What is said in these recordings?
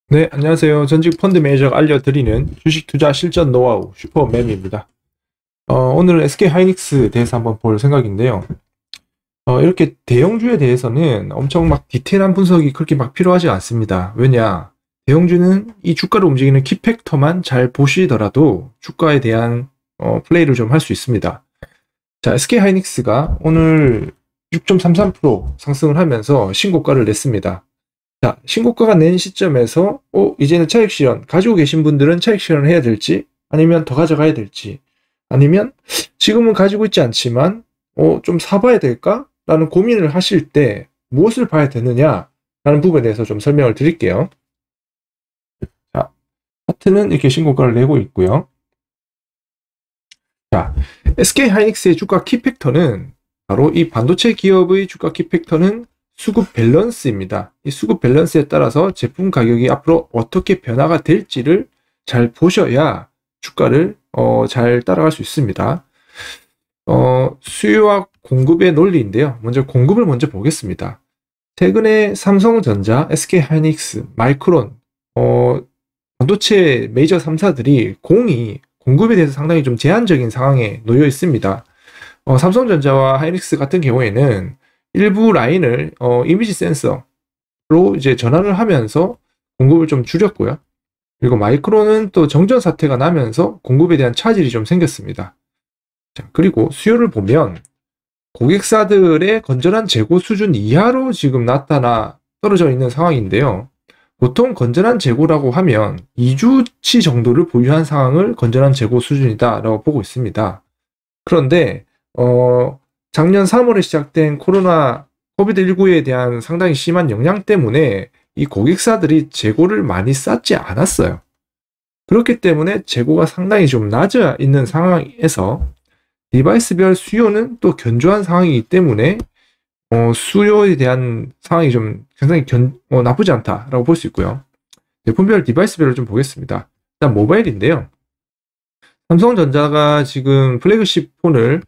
네, 안녕하세요. 전직 펀드 매니저가 알려드리는 주식 투자 실전 노하우 슈퍼맨입니다. 오늘은 SK 하이닉스에 대해서 한번 볼 생각인데요. 이렇게 대형주에 대해서는 엄청 막 디테일한 분석이 그렇게 막 필요하지 않습니다. 왜냐? 대형주는 이 주가를 움직이는 키팩터만 잘 보시더라도 주가에 대한 플레이를 좀 할 수 있습니다. 자, SK 하이닉스가 오늘 6.33% 상승을 하면서 신고가를 냈습니다. 자, 신고가가 낸 시점에서 이제는 차익 실현, 가지고 계신 분들은 차익 실현을 해야 될지, 아니면 더 가져가야 될지, 아니면 지금은 가지고 있지 않지만 좀 사봐야 될까? 라는 고민을 하실 때 무엇을 봐야 되느냐? 라는 부분에 대해서 좀 설명을 드릴게요. 자, 차트는 이렇게 신고가를 내고 있고요. 자, SK 하이닉스의 주가 키팩터는 바로 이 반도체 기업의 주가 키팩터는 수급 밸런스입니다. 이 수급 밸런스에 따라서 제품 가격이 앞으로 어떻게 변화가 될지를 잘 보셔야 주가를 잘 따라갈 수 있습니다. 수요와 공급의 논리인데요. 먼저 공급을 먼저 보겠습니다. 최근에 삼성전자, SK하이닉스, 마이크론, 반도체 메이저 3사들이 공급에 대해서 상당히 좀 제한적인 상황에 놓여 있습니다. 삼성전자와 하이닉스 같은 경우에는 일부 라인을 이미지 센서로 이제 전환을 하면서 공급을 좀 줄였고요. 그리고 마이크론은 또 정전 사태가 나면서 공급에 대한 차질이 좀 생겼습니다. 자, 그리고 수요를 보면 고객사들의 건전한 재고 수준 이하로 지금 떨어져 있는 상황인데요. 보통 건전한 재고라고 하면 2주치 정도를 보유한 상황을 건전한 재고 수준이다라고 보고 있습니다. 그런데 작년 3월에 시작된 코비드19에 대한 상당히 심한 영향 때문에 이 고객사들이 재고를 많이 쌓지 않았어요. 그렇기 때문에 재고가 상당히 좀 낮아 있는 상황에서 디바이스별 수요는 또 견조한 상황이기 때문에 수요에 대한 상황이 좀 상당히 나쁘지 않다라고 볼 수 있고요. 제품별 디바이스별로 좀 보겠습니다. 일단 모바일인데요. 삼성전자가 지금 플래그십 폰을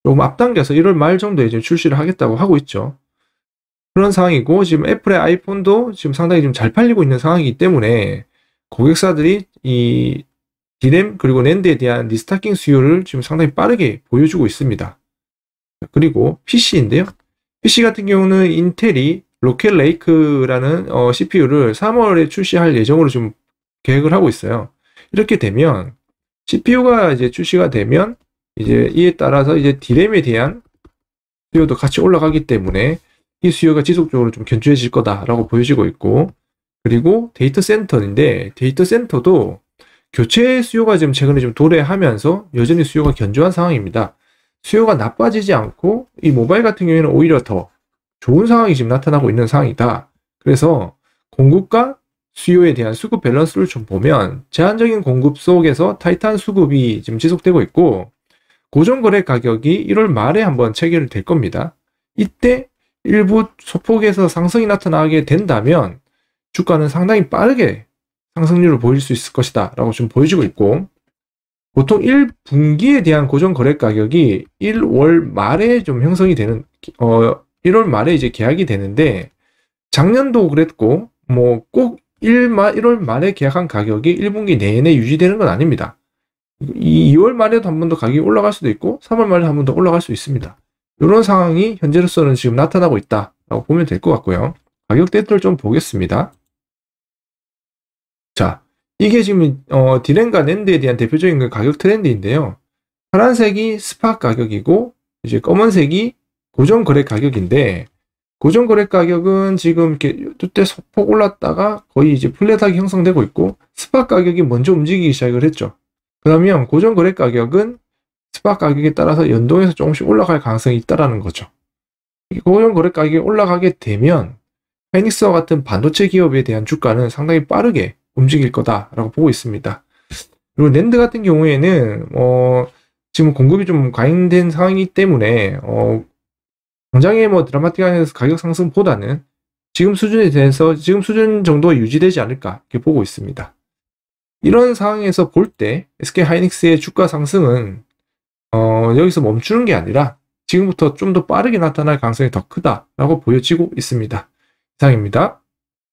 조금 앞당겨서 1월 말 정도에 지금 출시를 하겠다고 하고 있죠. 그런 상황이고, 지금 애플의 아이폰도 지금 상당히 좀 잘 팔리고 있는 상황이기 때문에 고객사들이 이 디램 그리고 낸드에 대한 리스타킹 수요를 지금 상당히 빠르게 보여주고 있습니다. 그리고 PC인데요. PC 같은 경우는 인텔이 로켓 레이크라는 CPU를 3월에 출시할 예정으로 좀 계획을 하고 있어요. 이렇게 되면 CPU가 이제 출시가 되면 이제 이에 따라서 이제 디램에 대한 수요도 같이 올라가기 때문에 이 수요가 지속적으로 좀 견조해질 거다라고 보여지고 있고, 그리고 데이터 센터인데 데이터 센터도 교체 수요가 지금 최근에 좀 도래하면서 여전히 수요가 견조한 상황입니다. 수요가 나빠지지 않고 이 모바일 같은 경우에는 오히려 더 좋은 상황이 지금 나타나고 있는 상황이다. 그래서 공급과 수요에 대한 수급 밸런스를 좀 보면 제한적인 공급 속에서 타이트한 수급이 지금 지속되고 있고, 고정거래 가격이 1월 말에 한번 체결될 겁니다. 이때 일부 소폭에서 상승이 나타나게 된다면 주가는 상당히 빠르게 상승률을 보일 수 있을 것이다 라고 좀 보여지고 있고, 보통 1분기에 대한 고정거래 가격이 1월 말에 좀 형성이 되는 1월 말에 이제 계약이 되는데, 작년도 그랬고 꼭 1월 말에 계약한 가격이 1분기 내내 유지되는 건 아닙니다. 2월 말에도 한 번 더 가격이 올라갈 수도 있고 3월 말에 한 번 더 올라갈 수 있습니다. 이런 상황이 현재로서는 지금 나타나고 있다라고 보면 될 것 같고요. 가격대들을 좀 보겠습니다. 자, 이게 지금 디램과 낸드에 대한 대표적인 가격 트렌드인데요. 파란색이 스팟 가격이고 이제 검은색이 고정 거래 가격인데, 고정 거래 가격은 지금 이렇게 이때 소폭 올랐다가 거의 이제 플랫하게 형성되고 있고, 스팟 가격이 먼저 움직이기 시작을 했죠. 그러면 고정 거래 가격은 스팟 가격에 따라서 연동해서 조금씩 올라갈 가능성이 있다라는 거죠. 고정 거래 가격이 올라가게 되면 하이닉스와 같은 반도체 기업에 대한 주가는 상당히 빠르게 움직일 거다라고 보고 있습니다. 그리고 낸드 같은 경우에는 지금 공급이 좀 과잉된 상황이기 때문에 당장에 드라마틱한 가격 상승보다는 지금 수준에 대해서 지금 수준 정도가 유지되지 않을까 이렇게 보고 있습니다. 이런 상황에서 볼 때 SK 하이닉스의 주가 상승은 여기서 멈추는 게 아니라 지금부터 좀 더 빠르게 나타날 가능성이 더 크다라고 보여지고 있습니다. 이상입니다.